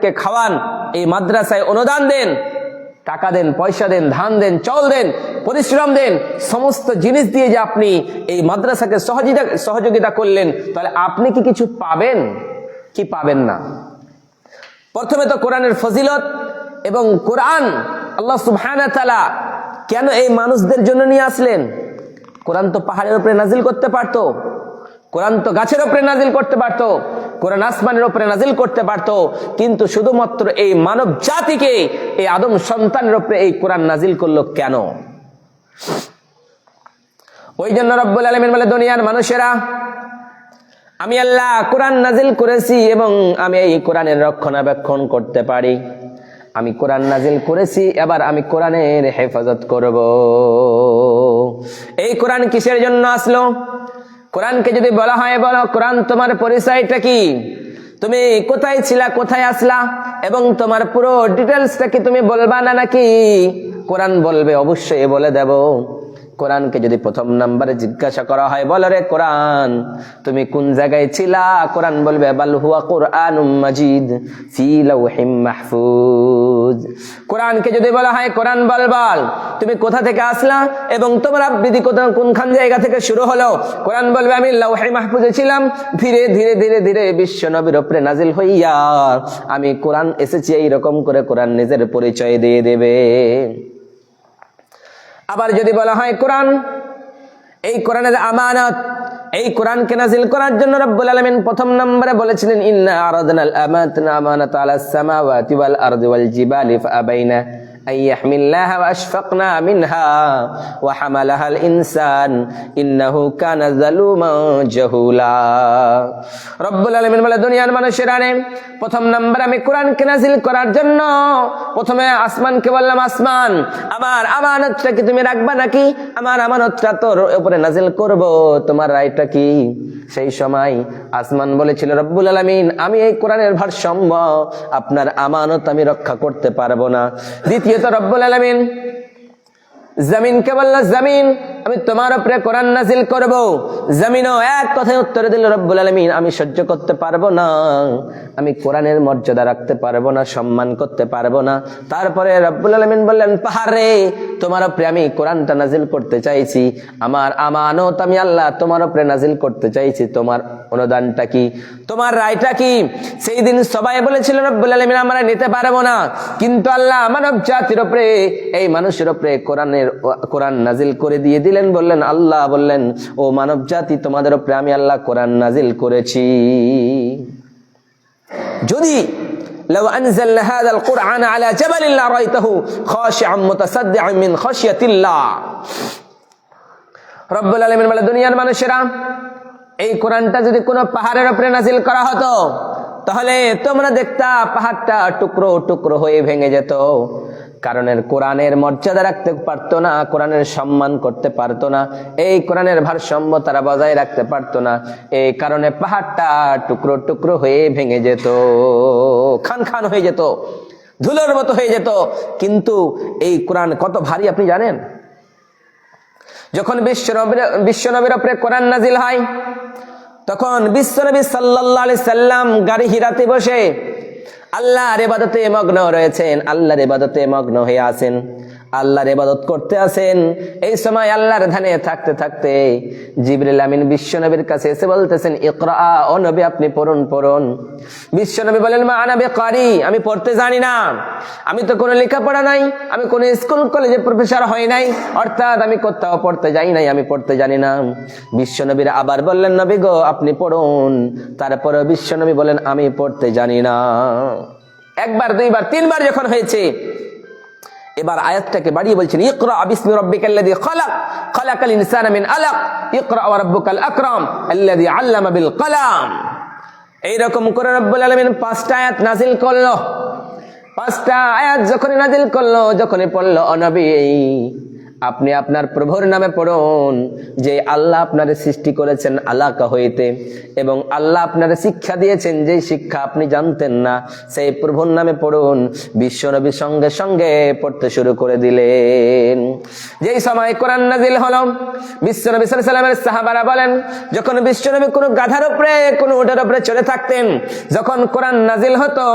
কে খাওয়ান, এই মাদ্রাসায় অনুদান দেন, টাকা দেন, পয়সা দেন, ধান দেন, চাল দেন, পরিশ্রম দেন, সমস্ত জিনিস দিয়ে যে আপনি এই মাদ্রাসাকে সহযোগিতা করলেন, তাহলে আপনি কি কিছু পাবেন কি পাবেন না? প্রথমে তো কোরআনের ফজিলত এবং কোরআন আল্লাহ সুবহানাহু ওয়া তাআলা কেন এই মানুষদের জন্য নিয়ে আসলেন? কোরআন তো পাহাড়ের উপরে নাজিল করতে পারতো, কোরআন তো গাছের উপরে নাজিল করতে পারতো, কোরআন আসমানের উপরে নাজিল করতে পারতো, কিন্তু শুধুমাত্র এই মানব জাতিকে, এই আদম সন্তানের উপরে এই কোরআন নাজিল করলো কেন? ওই জন্য রব্বুল আলামিন বলে, দুনিয়ার মানুষেরা, আমি আল্লাহ কোরআন নাজিল করেছি এবং আমি এই কোরআনের রক্ষণাবেক্ষণ করতে পারি। আমি কোরআন নাজিল করেছি, এবার আমি কোরআনের হেফাজত করব। এই কোরআন কিসের জন্য আসলো? কোরআনকে যদি বলা হয়, বলো কোরআন তোমার পরিচয়টা কি, তুমি কোথায় ছিলা, কোথায় আসলা, এবং তোমার পুরো ডিটেলসটা কি তুমি বলবা না নাকি? কোরআন বলবে, অবশ্যই বলে দেব। কোরআনকে যদি প্রথম নাম্বারে জিজ্ঞাসা করা হয়, বলো রে কোরআন তুমি কোন জায়গায় ছিলা, কোরআন বলবে বাল হুয়া কুরআনুম মাজিদ ফি লাওহিম মাহফুজ। কোরআনকে যদি বলা হয়, কোরআন বল তুমি কোথা থেকে আসলা এবং তোমার আবৃত্তি কোনখান জায়গা থেকে শুরু হলো, কোরআন বলবে আমি লাওহে মাহফুজে ছিলাম, ধীরে ধীরে ধীরে ধীরে বিশ্ব নবীর উপরে নাজিল হইয়া আমি কোরআন এসেছি। এইরকম করে কোরআন নিজের পরিচয় দিয়ে দেবে। আবার যদি বলা হয় কোরআন, এই কোরআনের আমানত, এই কোরআনকে নাজিল করার জন্য রব্বুল আলামিন প্রথম নম্বরে বলেছিলেন, ইন্না আরাদনাল আমানাতা আলাস সামাওয়াতি ওয়াল আরদি ওয়াল জিবালি ফাআবাইনা আন ইয়াহমিলনাহা ওয়া আশফাকনা মিনহা ওয়া হামালাহাল ইনসান ইন্নাহু কানা যালুমান জাহুলা। রব্বুল আলামিন বলে, দুনিয়ার মানুষেরা রে, প্রথম নম্বরে আমি কোরআনকে নাজিল করার জন্য প্রথমে আসমানকে বললাম, আসমান আমার আমানতটা কি তুমি রাখবা নাকি? আমার আমানতটা তোর উপরে নাজিল করব, তোমার রায়টা কি? সেই সময় আসমান বলেছিল, রব্বুল আলামিন আমি এই কোরআনের ভারসাম্য, আপনার আমানত আমি রক্ষা করতে পারবো না। দ্বিতীয়ত রব্বুল আলামিন জমিনকে বলল, জমিন আমি তোমার উপরে কোরআন নাজিল করব। জমিনও এক কথায় উত্তর দিল, রব্বুল আলামিন আমি সহ্য করতে পারবো না, আমি কোরআনের মর্যাদা রাখতে পারবো না, সম্মান করতে পারবো না। তারপরে রব্বুল আলামিন বললেন, পাহাড়ে তোমার উপরে আমি কোরআনটা নাজিল করতে চাইছি, আমার আমানত আমি আল্লাহ তোমার উপরে নাজিল করতে চাইছি, তোমার অনুদানটা কি, তোমার রায়টা কি? সেই দিন সবাই বলেছিল, রব্বুল আলামিন আমরা নিতে পারবো না, কিন্তু আল্লাহ মানব জাতির উপরে, এই মানুষের উপরে কোরআন নাজিল করে দিয়ে দিলেন। বললেন, আল্লাহ বললেন, ও মানব জাতি তোমাদের উপরে আমি আল্লাহ কোরআন নাজিল করেছি। যদি লাউ আনজালনা হাযাল কুরআন আলা জাবালিন লারাইতাহু খাশিআম মুতাসাদ্দিআন মিন খাশিয়াতিল্লাহ। রব্বুল আলামিন বলে, দুনিয়ার মানুষেরা, এই কোরআনটা যদি কোনো পাহাড়ের উপরে নাজিল করা হতো, তাহলে তোমরা দেখতা পাহাড়টা টুকরো টুকরো হয়ে ভেঙে যেত। কারণ কোরআনের মর্যাদা রাখতে পারতো না, কোরআনের সম্মান করতে পারতো না, এই কোরআনের ভারসাম্য তারা বজায় রাখতে পারতো না। এই কারণে পাহাড়টা টুকরো টুকরো হয়ে ভেঙে যেত, খান খান হয়ে যেত, ধুলোর মতো হয়ে যেত। কিন্তু এই কোরআন কত ভারী আপনি জানেন? যখন বিশ্বনবীর উপরে কোরআন নাজিল হয়, তখন বিশ্বনবী সাল্লাল্লাহু আলাইহি সাল্লাম গাড়ি হিরাতে বসে আল্লাহর ইবাদতে মগ্ন রয়েছেন, আল্লাহর ইবাদতে মগ্ন হয়ে আছেন, আল্লাহর ইবাদত করতে আছেন। এই সময় আল্লাহর ধ্যানে থাকতে থাকতে জিবরিল আমিন বিশ্বনবীর কাছে এসে বলতেছেন, ইকরা, ও নবী আপনি পড়ুন পড়ুন। বিশ্বনবী বলেন, মা আনা বিকারি, আমি পড়তে জানি না, আমি তো কোনো লেখাপড়া নাই, আমি কোনো স্কুল কলেজের প্রফেসর হই নাই, অর্থাৎ আমি কোথাও পড়তে যাই নাই, আমি পড়তে জানি না। বিশ্বনবীর আবার বললেন, নবী গো আপনি পড়ুন। তারপরে বিশ্বনবী বলেন, আমি পড়তে জানি না। একবার, দুইবার, তিনবার যখন হয়েছে, এবার আয়াতটাকে বাড়িয়ে বলছেন, ইকরা বিসমি রাব্বিকাল্লাযী খালাক খালাকাল ইনসানা মিন আলাক ইকরা ওয়া রাব্বুকাল আকরাম আল্লাযী আল্লামা বিল কলাম। এইরকম করে রব্বুল আলামিন 5টা আয়াত নাজিল করলো। 5টা আয়াত যখন নাজিল করলো, যখনই পড়লো, ও নবী আপনি আপনার প্রভুর নামে পড়ুন যে আল্লাহ আপনার সৃষ্টি করেছেন আলাকা হইতে, এবং আল্লাহ আপনার শিক্ষা দিয়েছেন যে শিক্ষা আপনি জানতেন না, সেই প্রভুর নামে পড়ুন। বিশ্বনবী সঙ্গে সঙ্গে পড়তে শুরু করে দিলেন। যেই সময় কোরআন নাজিল হলো, বিশ্বনবী সাল্লাল্লাহু আলাইহি ওয়াসাল্লামের সাহাবারা বলেন, যখন বিশ্বনবী কোনো গাধার উপরে কোনো উটের উপরে চলে থাকতেন, যখন কোরআন নাজিল হতো,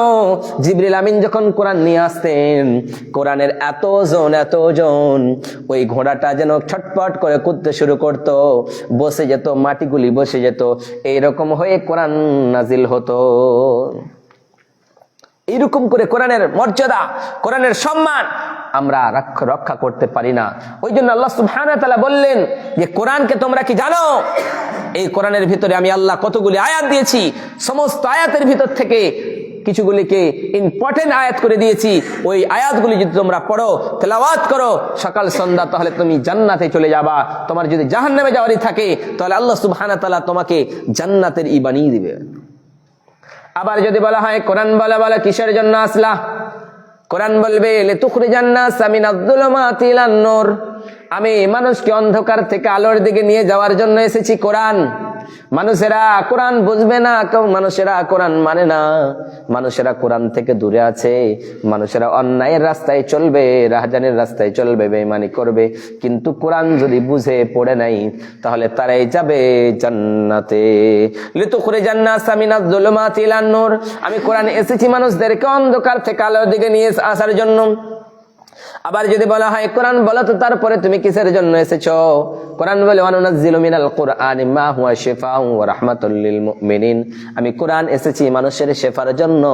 জিবরিল আমিন যখন কোরআন নিয়ে আসতেন, কোরআনের এত ওজন, ওই ঘোড়াটা যেন ছটপট করে কুদতে শুরু করত, বসে যেত, মাটিগুলি বসে যেত, এইরকম হয়ে কোরআন নাজিল হতো। এইরকম করে কোরআনের মর্যাদা, কোরআনের সম্মান আমরা রক্ষা করতে পারি না। ওই জন্য আল্লাহ সুবহানাহু ওয়া তাআলা বললেন যে কোরআনকে তোমরা কি জানো? এই কোরআনের ভিতরে আমি আল্লাহ কতগুলি আয়াত দিয়েছি, সমস্ত আয়াতের ভিতর থেকে কিছুগুলিকে ইম্পর্টেন্ট আয়াত করে দিয়েছি। ওই আয়াতগুলি যদি তোমরা পড়ো, তেলাওয়াত করো সকাল সন্ধ্যা, তাহলে তুমি জান্নাতে চলে যাবা। তোমার যদি জাহান্নামে যাওয়ারই থাকে, তাহলে আল্লাহ সুবহানাহু ওয়া তাআলা তোমাকে জান্নাতের ই বানিয়ে দিবে। আবার যদি বলা হয় কোরআন বলা কিসের জন্য আসলা, কোরআন বলবে লিতুখরিজান নাসা মিনাজ-যুলুমাতি ইলান-নূর, আমি মানুষকে অন্ধকার থেকে আলোর দিকে নিয়ে যাওয়ার জন্য এসেছি কোরআন। মানুষেরা কোরআন বুঝবে না, মানুষেরা কোরআন মানে না, মানুষেরা কোরআন থেকে দূরে আছে, মানুষেরা অন্যায়ের রাস্তায় চলবে, রাহজানের রাস্তায় চলবে, বেঈমানি করবে। কিন্তু কোরআন যদি বুঝে পড়ে নাই, তাহলে তারাই যাবে জান্নাতে। লিতুখরিজান নাসা মিনাজ-যুলুমাতি ইলান-নূর, আমি কোরআন এসেছি মানুষদেরকে অন্ধকার থেকে আলোর দিকে নিয়ে আসার জন্য। আবার যদি বলা হয় কোরআন বলো তো তারপরে তুমি কিসের জন্য এসেছো, কোরআন বলে ওয়ানুনাজ্জিলু মিনাল কুরআনি মা হুয়া শিফাউ ওয়া রাহমাতুল লিল মুমিনিন, আমি কোরআন এসেছি মানুষের শেফার জন্য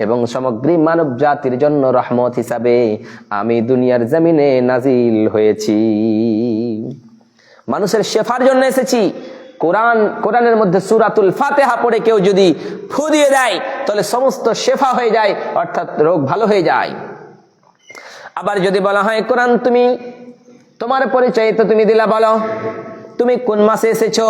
এবং সমগ্র মানব জাতির জন্য রহমত হিসাবে আমি দুনিয়ার জমিনে নাজিল হয়েছি। মানুষের শেফার জন্য এসেছি। কোরআনের মধ্যে সূরাতুল ফাতিহা পড়ে কেউ যদি ফু দিয়ে দেয়, তাহলে সমস্ত শেফা হয়ে যায়, অর্থাৎ রোগ ভালো হয়ে যায়। আবার যদি বলা হয় কোরআন তুমি তোমার পরিচয় তো তুমি দিলা, বলো তুমি কোন মাসে এসেছো,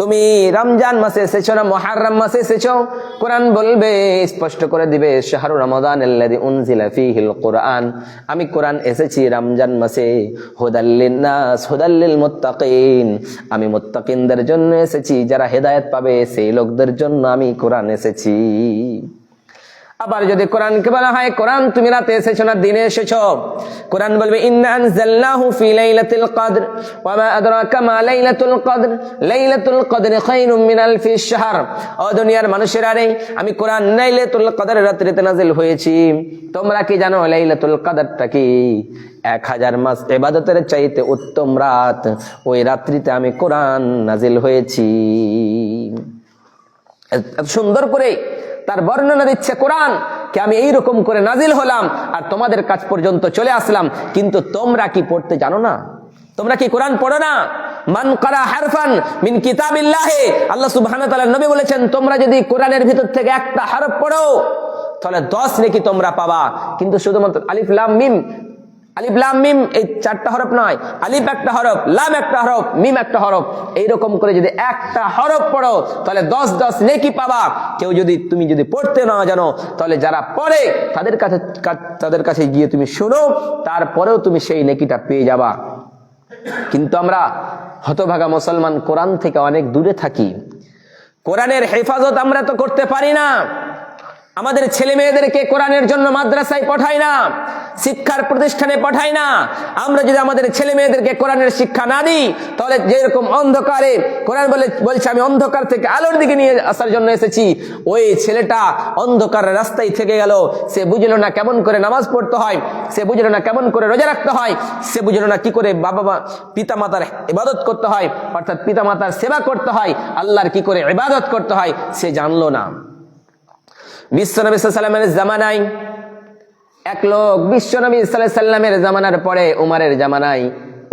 তুমি রমজান মাসে এসেছো না মুহররম মাসে এসেছো, কোরআন বলবে, স্পষ্ট করে দিবে, শাহরু রমাদানাল্লাযী উনজিলা ফীহিল কুরআন, আমি কোরআন এসেছি রমজান মাসে, হুদাল লিন-নাস হুদাল লিল মুত্তাকিন, আমি মুত্তাকিনদের জন্য এসেছি, যারা হেদায়েত পাবে সেই লোকদের জন্য আমি কোরআন এসেছি। আবার যদি কোরআনকে বলা হয় কোরআন তুমি রাতে এসেছো না দিনে এসেছো, কোরআন বলবে ইন্না আনজালনাহু ফি লাইলাতিল কদর ওয়া মা আদরাকা মা লাইলাতুল কদর লাইলাতুল কদর খায়রুম মিন আলফি শাহর, ও দুনিয়ার মানুষেরা রে, আমি কোরআন লাইলাতুল কদরের রাত্রিতে নাজিল হয়েছি। তোমরা কি জানো লাইলাতুল কদরটা কি? 1000 মাস ইবাদতের চাইতে উত্তম রাত, ওই রাত্রিতে আমি কোরআন নাজিল হয়েছি। সুন্দর করে তার বর্ণনা দিচ্ছে কোরআন কে আমি এইরকম করে নাজিল হলাম আর তোমাদের কাছ পর্যন্ত চলে আসলাম, কিন্তু তোমরা কি পড়তে জানো না? তোমরা কি কোরআন পড়ো না? মান কারা হারফান মিন কিতাবিল্লাহ, আল্লাহ সুবহানাহু ওয়া তাআলা নবী বলেছেন, তোমরা যদি কোরআনের ভিতর থেকে একটা হরফ পড়ো তাহলে 10 নেকি তোমরা পাবা। কিন্তু শুধুমাত্র আলিফ লাম মিম, আলিফ লাম মিম এই 4টা হরফ নয়, আলিফ একটা হরফ, লাম একটা হরফ, মিম একটা হরফ, এইরকম করে যদি একটা হরফ পড়ো তাহলে 10 নেকি পাবা। তুমি যদি পড়তে না জানো, তাহলে যারা পড়ে তাদের কাছে গিয়ে তুমি শুনো, তারপরেও তুমি সেই নেকিটা পেয়ে যাবা। কিন্তু আমরা হতভাগা মুসলমান কোরআন থেকে অনেক দূরে থাকি, কোরআনের হেফাজত আমরা তো করতে পারি না। আমাদের ছেলে মেয়েদেরকে কোরআনের জন্য মাদ্রাসায় পাঠাই না, শিক্ষার প্রতিষ্ঠানে পাঠাই না। আমরা যদি আমাদের ছেলে মেয়েদেরকে কোরআনের শিক্ষা না দিই, তাহলে যেরকম অন্ধকারে কোরআন বলছে আমি অন্ধকার থেকে আলোর দিকে নিয়ে আসার জন্য এসেছি, ওই ছেলেটা অন্ধকার রাস্তায় থেকে গেল, সে বুঝলো না কেমন করে নামাজ পড়তে হয়, সে বুঝলো না কেমন করে রোজা রাখতে হয়, সে বুঝলো না কি করে পিতা মাতার ইবাদত করতে হয়, অর্থাৎ পিতা মাতার সেবা করতে হয়, আল্লাহর কি করে ইবাদত করতে হয় সে জানলো না। বিশ্বনবী সাল্লাল্লাহু আলাইহি ওয়াসাল্লামের জামানায় এক লোক বিশ্বনবী সাল্লাল্লাহু আলাইহি ওয়াসাল্লামের জামানার পরে উমরের জামানায়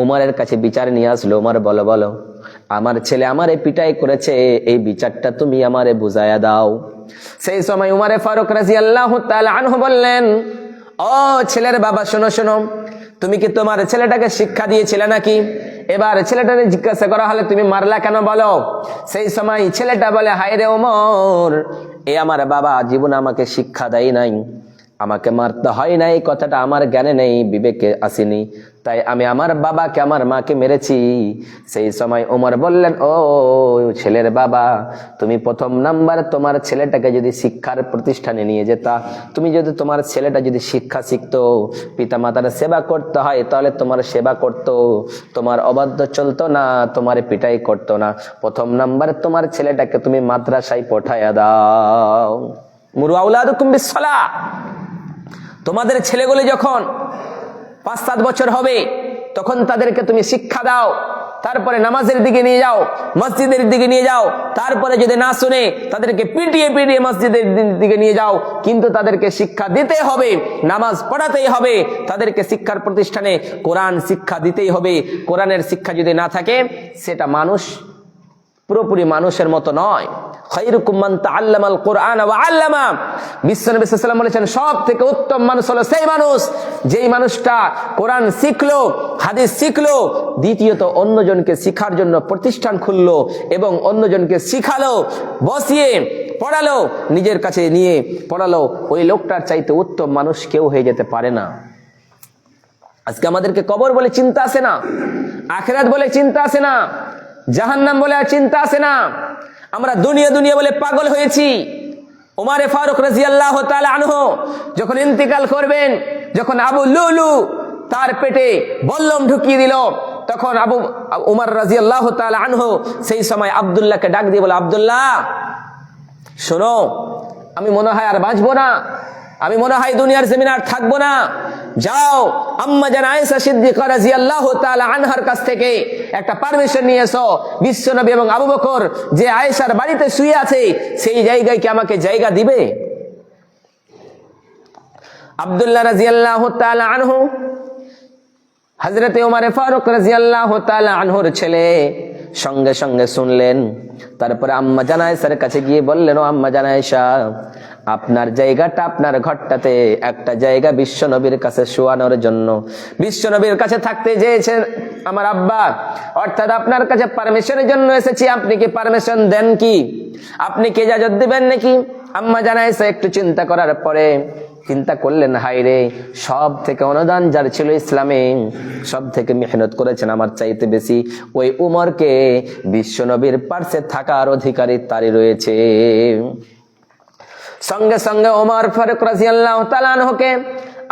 উমরের কাছে বিচার নিয়ে আসলো। উমর বলো আমার ছেলে আমারে পিটাই করেছে, এই বিচারটা তুমি আমারে বুঝায়া দাও। সেই সময় উমরে ফারুক রাদিয়াল্লাহু তাআলা আনহু বললেন, ও ছেলের বাবা শোনো, তুমি কি তোমার ছেলেটাকে শিক্ষা দিয়েছিলে নাকি? এবার ছেলেটাকে জিজ্ঞাসা করা হলে তুমি মারলা কেন বলো? সেই সময় ছেলেটা বলে, হায় রে ওমর, এ আমার বাবা জীবন আমাকে শিক্ষা দেয় নাই, আমাকে মারতে হয় না এই কথাটা আমার জ্ঞানে নেই, বিবেকে আসেনি, তাই আমি আমার বাবাকে আমার মাকে মেরেছি। সেই সময় ওমর বললেন, ও ছেলের বাবা, তুমি প্রথম নাম্বার তোমার ছেলেটাকে যদি শিক্ষার প্রতিষ্ঠানে নিয়ে যেতা, তুমি যদি তোমার ছেলেটা যদি শিক্ষা শিখতো, পিতা মাতার সেবা করতে হয় তাহলে তোমার সেবা করতো, তোমার অবাধ্য চলতো না, তোমার পিটাই করতো না। প্রথম নাম্বার তোমার ছেলেটাকে তুমি মাদ্রাসায় পাঠায়া দাও। মুরু আউলাদুকুম বিসসালাহ, তোমাদের ছেলেগুলি যখন 5-7 বছর হবে তখন তাদেরকে তুমি শিক্ষা দাও, তারপরে নামাজের দিকে নিয়ে যাও, মসজিদের দিকে নিয়ে যাও, তারপরে যদি না শুনে তাদেরকে পিটিয়ে পিটিয়ে মসজিদের দিকে নিয়ে যাও, কিন্তু তাদেরকে শিক্ষা দিতে হবে, নামাজ পড়াতেই হবে, তাদেরকে শিক্ষার প্রতিষ্ঠানে কোরআন শিক্ষা দিতেই হবে। কোরআনের শিক্ষা যদি না থাকে সেটা মানুষ পুরোপুরি মানুষের মতো নয়। খায়রুকুম মান তাআল্লামাল কুরআন ওয়া আল্লামা, বিশ্বনবী সাল্লাল্লাহু আলাইহি ওয়াসাল্লাম বলেছেন সব থেকে উত্তম মানুষ হলো সেই মানুষ যেই মানুষটা কোরআন শিখলো, হাদিস শিখলো, দ্বিতীয়ত অন্যজনকে শিখার জন্য প্রতিষ্ঠান খুললো এবং অন্যজনকে শিখালো, বসিয়ে পড়ালো, নিজের কাছে নিয়ে পড়ালো। ওই লোকটার চাইতে উত্তম মানুষ কেউ হয়ে যেতে পারে না। আজকে আমাদেরকে কবর বলে চিন্তা আসে না, আখিরাত বলে চিন্তা আসে না, জাহান্নাম বলে আর চিন্তা আসে না। আমরা দুনিয়া দুনিয়া বলে পাগল হয়েছি। ওমর ফারুক রাদিয়াল্লাহু তাআলা আনহু যখন ইন্তিকাল করবেন, যখন আবু লুলু তার পেটে বল্লম ঢুকিয়ে দিল, তখন ওমর রাদিয়াল্লাহু তাআলা আনহু সেই সময় আব্দুল্লাহকে ডাক দিয়ে বলে, আব্দুল্লাহ শোনো, আমি মনে হয় আর বাঁচবো না, আমি মনে হয় দুনিয়ার জমিনে আর থাকবো না, যাও আম্মা জান আয়েশা সিদ্দিকা রাদিয়াল্লাহু তাআলা আনহার কাছ থেকে একটা পারমিশন নিয়ে এসো, বিশ্বনবী এবং আবু বকর যে আয়েশার বাড়িতে শুয়ে আছে সেই জায়গায় কি আমাকে জায়গা দিবে? আব্দুল্লাহ রাদিয়াল্লাহু তাআলা আনহু হযরতে ওমর ফারুক রাদিয়াল্লাহু তাআলা আনহুর ছেলে, সঙ্গে সঙ্গে শুনলেন। তারপরে আম্মা জান আয়েশার কাছে গিয়ে বললেন, ও আম্মা জান আয়েশা, আপনার জায়গাটা, আপনার ঘরটাতে একটা জায়গা বিশ্বনবীর কাছে শোয়ানোর জন্য, বিশ্বনবীর কাছে থাকতে চেয়েছেন আমার আব্বা, অর্থাৎ আপনার কাছে পারমিশনের জন্য এসেছি, আপনি কি পারমিশন দেন কি, আপনি কি ইজাজত দিবেন নাকি? আম্মা জান আয়েশা একটু চিন্তা করার পরে চিন্তা করলেন, হায় রে, সব থেকে অনুদান যার ছিল ইসলামে, সব থেকে মেহনত করেছেন আমার চাইতে বেশি, ওই উমরকে বিশ্বনবীর পাশে থাকার অধিকারী তারই রয়েছে। সঙ্গে সঙ্গে ওমর ফারুক রাদিয়াল্লাহু তাআলা আনহুকে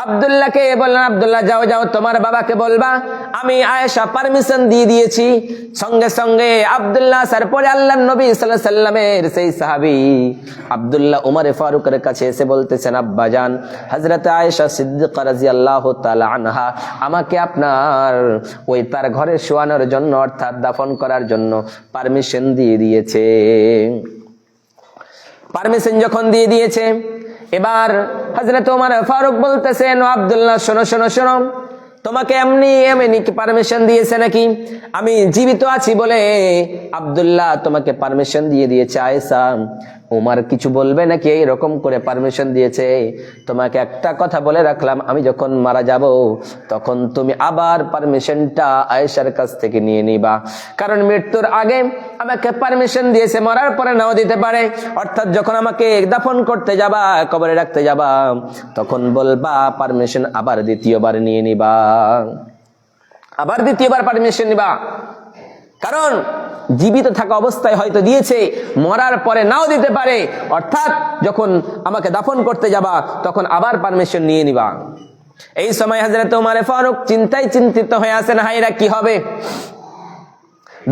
আব্দুল্লাহকে বললেন, আব্দুল্লাহ যাও যাও তোমার বাবাকে বলবা আমি আয়েশা পারমিশন দিয়ে দিয়েছি। সঙ্গে সঙ্গে আব্দুল্লাহ পরে আল্লাহর নবী সাল্লাল্লাহু আলাইহি সাল্লামের সেই সাহাবী আব্দুল্লাহ ওমর ফারুকের কাছে এসে বলতেছেন, আব্বা জান, হযরত আয়েশা সিদ্দিকা রাদিয়াল্লাহু তাআলা আনহা আমাকে আপনার ওই তার ঘরে শোয়ানোর জন্য, অর্থাৎ দাফন করার জন্য পারমিশন দিয়ে দিয়েছে। পারমিশন যখন দিয়ে দিয়েছে, এবার হযরত ওমর ফারুক বলতেছেন, আব্দুল্লাহ শোনো শোনো শোনো, তোমাকে এমনি কি পারমিশন দিয়েছে নাকি? আমি জীবিত আছি বলে আব্দুল্লাহ তোমাকে পারমিশন দিয়ে দিয়েছে আয়েশা, ওমর কিছু বলবে নাকি এইরকম করে পারমিশন দিয়েছে? তোমাকে একটা কথা বলে রাখলাম, আমি যখন মারা যাব তখন তুমি আবার পারমিশনটা আয়েশার কাছ থেকে নিয়ে নিবা, কারণ মৃত্যুর আগে আমাকে পারমিশন দিয়েছে, মরার পরে নাও দিতে পারে। অর্থাৎ যখন আমাকে দাফন করতে যাবা, কবরে রাখতে যাবা, তখন বলবা পারমিশন আবার দ্বিতীয়বার নিয়ে নিবা, আবার দ্বিতীয়বার পারমিশন নিবা, কারণ জীবিত থাকা অবস্থায় হয়তো দিয়েছে, মরার পরে নাও দিতে পারে। অর্থাৎ যখন আমাকে দাফন করতে যাবা তখন আবার পারমিশন নিয়ে নিবা। এই সময় হযরত ওমর ফারুক চিন্তায় চিন্তিত হয়ে আছেন, হায়রা কি হবে,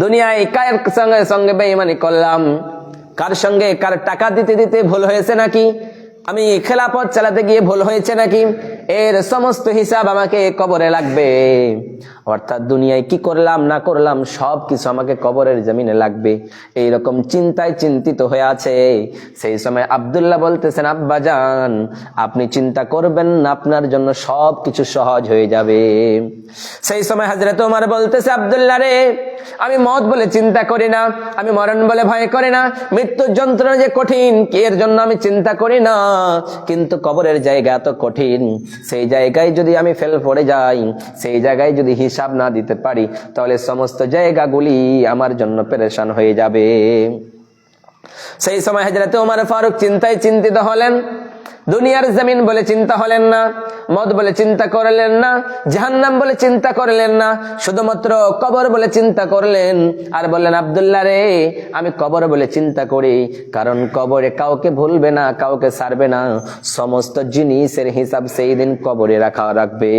দুনিয়ায় কার সঙ্গে সঙ্গে বেঈমানি করলাম, কার সঙ্গে কার টাকা দিতে দিতে ভুল হয়েছে নাকি, আমি খেলাফত চালাতে গিয়ে ভুল হয়েছে নাকি, এর সমস্ত হিসাব আমাকে কবরে লাগবে। অর্থাৎ দুনিয়ায় কি করলাম না করলাম সব কিছু আমাকে কবরের জমিনে লাগবে, এইরকম চিন্তায় চিন্তিত হয়ে আছে। সেই সময় আব্দুল্লাহ বলতেছেন, আব্বা জান আপনি চিন্তা করবেন না, আপনার জন্য সব কিছু সহজ হয়ে যাবে। সেই সময় হযরত ওমর বলতেছে, আব্দুল্লাহ রে, আমি মওত বলে চিন্তা করি না, আমি মরণ বলে ভয় করি না, মৃত্যুর যন্ত্রণা যে কঠিন এর জন্য আমি চিন্তা করি না, কিন্তু কবরের জায়গা এত কঠিন, সেই জায়গায় যদি আমি ফেল পড়ে যাই, সেই জায়গায় যদি হিসাব না দিতে পারি, তাহলে সমস্ত জায়গাগুলি আমার জন্য পেরেশান হয়ে যাবে। সেই সময় হযরত ওমর ফারুক চিন্তায় চিন্তিত হলেন। দুনিয়ার জমিন বলে চিন্তা হলেন না, মদ বলে চিন্তা করলেন না, জাহান্নাম বলে চিন্তা করলেন না, শুধুমাত্র কবর বলে চিন্তা করলেন। আর বললেন, আব্দুল্লাহ রে, আমি কবর বলে চিন্তা করি, কারণ কবরে কাউকে ভুলবে না, কাউকে ছাড়বে না, সমস্ত জিনিসের হিসাব সেই দিন কবরে রাখবে।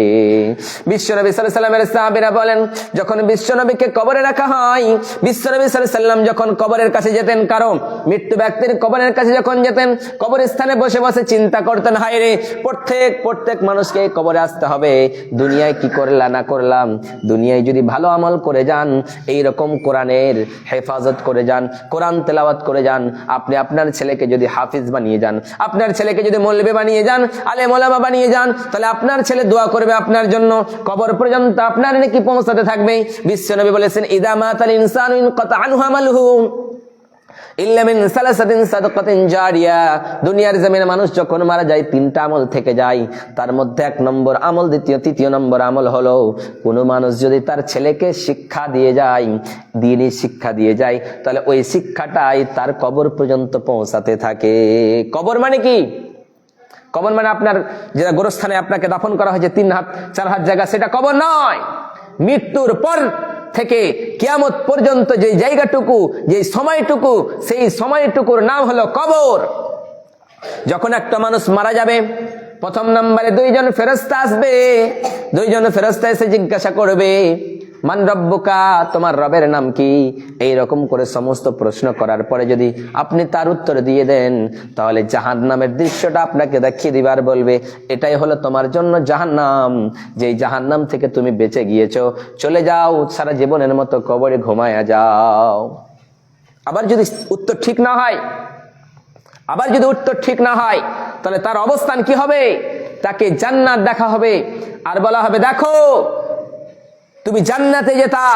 বিশ্বনবী সাল্লাল্লাহু আলাইহি ওয়াসাল্লামের সাহাবীরা বলেন, যখন বিশ্বনবীকে কবরে রাখা হয়, বিশ্বনবী সাল্লাল্লাহু আলাইহি ওয়াসাল্লাম যখন কবরের কাছে যেতেন, কারণ মৃত্যু ব্যক্তির কবরের কাছে যখন যেতেন, কবরস্থানে বসে বসে চিন্তা করতেন, হায় রে, প্রত্যেক মানুষকে কবরে আসতে হবে, দুনিয়ায় কি করলাম না করলাম, দুনিয়ায় যদি ভালো আমল করে যান, এইরকম কোরআনের হেফাজত করে যান, কোরআন তেলাওয়াত করে যান, আপনি আপনার ছেলেকে যদি হাফিজ বানিয়ে যান, আপনার ছেলেকে যদি মৌলবি বানিয়ে যান, আলেম ওলামা বানিয়ে যান, তাহলে আপনার ছেলে দোয়া করবে আপনার জন্য, কবর পর্যন্ত আপনার নেকি পৌঁছাতে থাকবে। বিশ্বনবী বলেছেন, ইদা মাতাল ইনসানু ইনকাতা আনহু আমালুহু ইল্লা মিন সালাসাতিন সাদাকাতিন জারিয়া। দুনিয়ার জমিনে মানুষ যখন মারা যায়, তিনটা আমল থেকে যায়, তার মধ্যে 1 নম্বর আমল, তৃতীয় নম্বর আমল হলো, কোনো মানুষ যদি তার ছেলেকে শিক্ষা দিয়ে যায়, দ্বীনি শিক্ষা দিয়ে যায়, তাহলে ওই শিক্ষাটাই তার কবর পর্যন্ত পৌঁছাতে থাকে। কবর মানে কি? কবর মানে আপনার যেটা গোরস্থানে আপনাকে দাফন করা হয়েছে 3 হাত 4 হাত জায়গা, সেটা কবর নয়। মৃত্যুর পর থেকে কিয়ামত পর্যন্ত যে জায়গাটুকু, যে সময়টুকু, সেই সময়টুকুর নাম হলো কবর। যখন একটা মানুষ মারা যাবে, প্রথম নম্বরে 2 জন ফেরেশতা আসবে। 2 জন ফেরেশতা এসে জিজ্ঞাসা করবে, মান রব্বুকা, তোমার রবের নাম কি? এইরকম করে সমস্ত প্রশ্ন করার পরে যদি আপনি তার উত্তর দিয়ে দেন, তাহলে জাহান্নামের দৃশ্যটা আপনাকে দেখিয়ে দিবার, বলবে, এটাই হলো তোমার জন্য জাহান্নাম, যেই জাহান্নাম থেকে তুমি বেঁচে গিয়েছো, চলে যাও, সারা জীবনের মতো কবরে ঘুমায়া যাও। আবার যদি উত্তর ঠিক না হয়, তাহলে তার অবস্থান কি হবে? তাকে জান্নাত দেখা হবে, আর বলা হবে, দেখো তুমি জান্নাতে যেতা,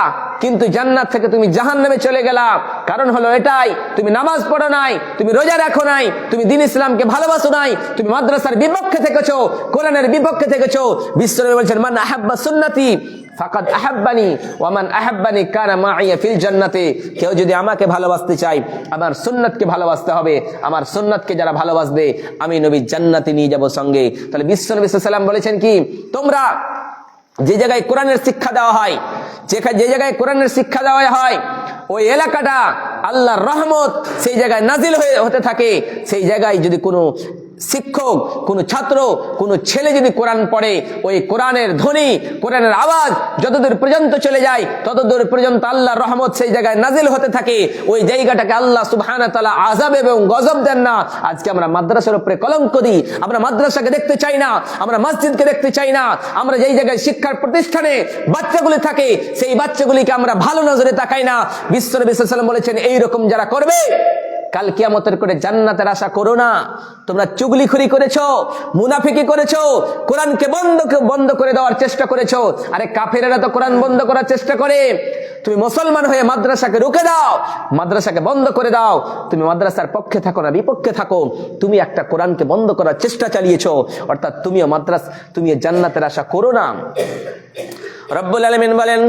কিন্তু জান্নাত থেকে তুমি জাহান্নামে চলে গেলা। কারণ হলো এটাই, তুমি নামাজ পড়ো নাই, তুমি রোজা রাখো নাই, তুমি দ্বীন ইসলামকে ভালোবাসো নাই, তুমি মাদ্রাসার বিপক্ষে থেকেছো, কোরআনের বিপক্ষে থেকেছো। বিশ্বনবী বলেছেন, মান আহাব্বা সুন্নতি ফাকাদ আহাব্বানি ওয়া মান আহাব্বানি কানা মাইয়া ফিল জান্নাতি। কেউ যদি আমাকে ভালোবাসতে চায়, আমার সুন্নাতকে ভালোবাসতে হবে, আমার সুন্নাতকে যারা ভালোবাসবে, আমি নবী জান্নাতে নিয়ে যাব সঙ্গে। তাহলে বিশ্বনবী সাল্লাল্লাহু আলাইহি ওয়াসাল্লাম বলেছেন কি, তোমরা যে জায়গায় কোরআনের শিক্ষা দেওয়া হয়, যে জায়গায় কোরআনের শিক্ষা দেওয়া হয়, ওই এলাকাটা আল্লাহর রহমত সেই জায়গায় নাজিল হতে থাকে। সেই জায়গায় যদি কোনো শিক্ষক, কোনো ছাত্র, কোনো ছেলে যদি কোরআন পড়ে, ওই কোরআনের ধ্বনি, কোরআনের আওয়াজ যতদূর পর্যন্ত চলে যায়, ততদূর পর্যন্ত আল্লাহর রহমত সেই জায়গায় নাজিল হতে থাকে। ওই জায়গাটাকে আল্লাহ সুবহানাহু ওয়া তাআলা আযাব এবং গজব দেন না। আজকে আমরা মাদ্রাসার উপরে কলঙ্ক দিই, আমরা মাদ্রাসাকে দেখতে চাই না, আমরা মসজিদকে দেখতে চাই না, আমরা যেই জায়গায় শিক্ষার প্রতিষ্ঠানে বাচ্চাগুলি থাকে, সেই বাচ্চাগুলিকে আমরা ভালো নজরে তাকাই না। বিশ্বনবী সাল্লাল্লাহু আলাইহি ওয়াসাল্লাম বলেছেন, এইরকম যারা করবে, কাল কিয়ামতের করে জান্নাতের আশা করো না। তোমরা চুগলিখুরি করেছো, মুনাফিকি করেছো, কোরআনকে বন্ধ করে দেওয়ার চেষ্টা করেছো। আরে কাফেরেরা তো কোরআন বন্ধ করার চেষ্টা করে, তুমি মুসলমান হয়ে মাদ্রাসাকে রুখে দাও, মাদ্রাসাকে বন্ধ করে দাও। তুমি মাদ্রাসার পক্ষে থাকো না বিপক্ষে থাকো, তুমি একটা কোরআনকে বন্ধ করার চেষ্টা চালিয়েছো, অর্থাৎ তুমিও জান্নাতের আশা করো না। রব্বুল আলামিন বলেন,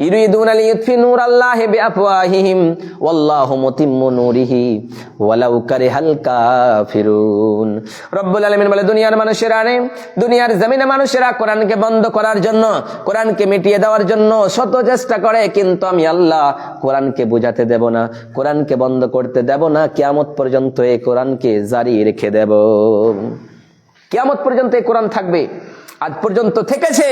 ইউরিদুনা লিইউতফি নূরাল্লাহি বিআফওয়াহিহিম ওয়াল্লাহু মুতিম্মু নূরিহি ওয়ালাউ কারিহাল কাফিরুন। রব্বুল আলামিন বলে, দুনিয়ার জমিনে মানুষেরা কোরআনকে বন্ধ করার জন্য, কোরআনকে মিটিয়ে দেওয়ার জন্য শত চেষ্টা করে, কিন্তু আমি আল্লাহ কোরআনকে বুঝাতে দেব না, কোরআনকে বন্ধ করতে দেব না। কিয়ামত পর্যন্ত এই কোরআনকে জারি রেখে দেব। কিয়ামত পর্যন্ত এই কোরআন থাকবে, আজ পর্যন্ত থেকেছে,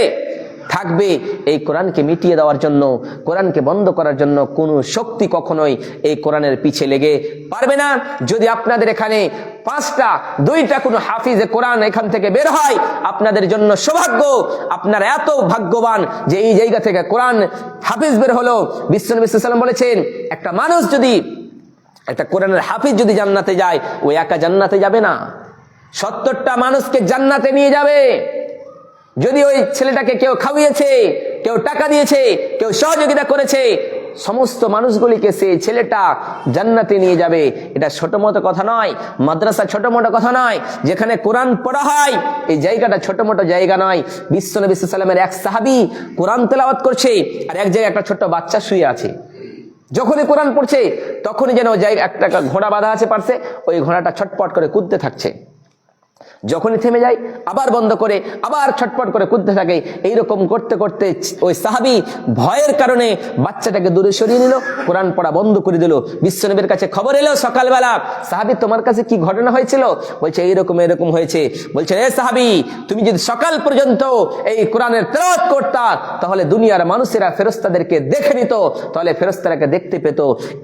থাকবে। এই কোরআনকে মিটিয়ে দেওয়ার জন্য, কোরআনকে বন্ধ করার জন্য কোনো শক্তি কখনোই এই কোরআনের পিছে লেগে পারবে না। যদি আপনাদের এখানে 5টা 2টা কোনো হাফিজে কোরআন এখান থেকে বের হয়, আপনাদের জন্য সৌভাগ্য। আপনারা এত ভাগ্যবান যে এই জায়গা থেকে কোরআন হাফিজ বের হলো। বিশ্বনবী সাল্লাল্লাহু আলাইহি ওয়াসাল্লাম বলেছেন, একটা মানুষ যদি, একটা কোরআনের হাফিজ যদি জান্নাতে যায়, ওই একা জান্নাতে যাবে না, 70টা মানুষকে জান্নাতে নিয়ে যাবে। যদি ওই ছেলেটাকে কেউ খাওয়িয়েছে, কেউ টাকা দিয়েছে, কেউ সহযোগিতা করেছে, সমস্ত মানুষগুলিকে সেই ছেলেটা জান্নাতে নিয়ে যাবে। এটা ছোট মোটো কথা নয়, মাদ্রাসা ছোট মোটো কথা নয়, যেখানে কোরআন পড়া হয় এই জায়গাটা ছোট মোটো জায়গা নয়। বিশ্বনবী সাল্লাল্লাহু আলাইহি ওয়াসাল্লামের এক সাহাবী কোরআন তেলাওয়াত করছে, আর এক জায়গায় একটা ছোট্ট বাচ্চা শুয়ে আছে। যখনই কোরআন পড়ছে, তখনই যেন ওই জায়গায় একটা ঘোড়া বাঁধা আছে পাশে, ওই ঘোড়াটা ছটপট করে কুদতে থাকছে। যখনই থেমে যায় আবার বন্ধ করে আবার ছটপট করে কুদতে থাকে। এইরকম করতে করতে ওই সাহাবী ভয়ের কারণে বাচ্চাটাকে দূরে সরিয়ে নিল, কোরআন পড়া বন্ধ করে দিল। বিশ্বনবীর কাছে খবর এলো সকালবেলা, সাহাবী তোমার কাছে কি ঘটনা হয়েছিল? বলছে এইরকম এরকম হয়েছে। বলছে এ সাহাবী, তুমি যদি সকাল পর্যন্ত এই কোরআনের তেলাওয়াত করতা তাহলে দুনিয়ার মানুষেরা ফেরেশতাদেরকে দেখে নিত, তাহলে ফেরেশতাদেরকে দেখতে পেত।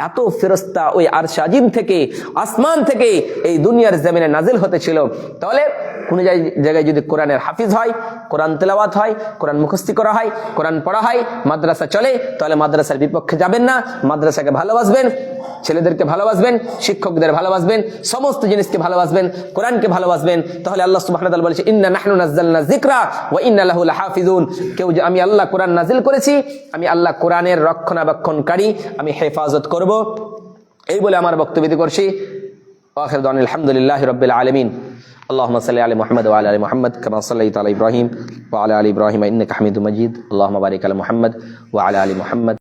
এত ফেরেশতা ওই আরশ আজিম থেকে, আসমান থেকে এই দুনিয়ার জমিনে নাজিল হতেছিল। তাহলে কোন জায়গায় যদি কোরআনের হাফিজ হয়, কোরআন তেলাওয়াত হয়, কোরআন মুখস্থি করা হয়, কোরআন পড়া হয়, মাদ্রাসা চলে, তাহলে মাদ্রাসার বিপক্ষে যাবেন না, মাদ্রাসাকে ভালোবাসবেন, ছেলেদেরকে ভালোবাসবেন, শিক্ষকদের ভালোবাসবেন, সমস্ত জিনিসকে ভালোবাসবেন, কোরআনকে ভালোবাসবেন। তাহলে আল্লাহ সুবহানাহু ওয়া তাআলা বলেছে ইন্না নাহনু নাযালনা যিকরা ওয়া ইন্না লাহু লাহাফিজুন। কেউ যে আমি আল্লাহ কোরআন নাজিল করেছি, আমি আল্লাহ কোরআনের রক্ষণাবেক্ষণকারী, আমি হেফাজত করব। এই বলে আমার বক্তব্য করছি। আখির দাওয়ানা আলহামদুলিল্লাহি রাব্বিল আলামিন। اللهم صل على محمد وعلى ال محمد كما صليت على ابراهيم وعلى ال ابراهيم انك حميد مجيد. اللهم بارك على محمد وعلى ال محمد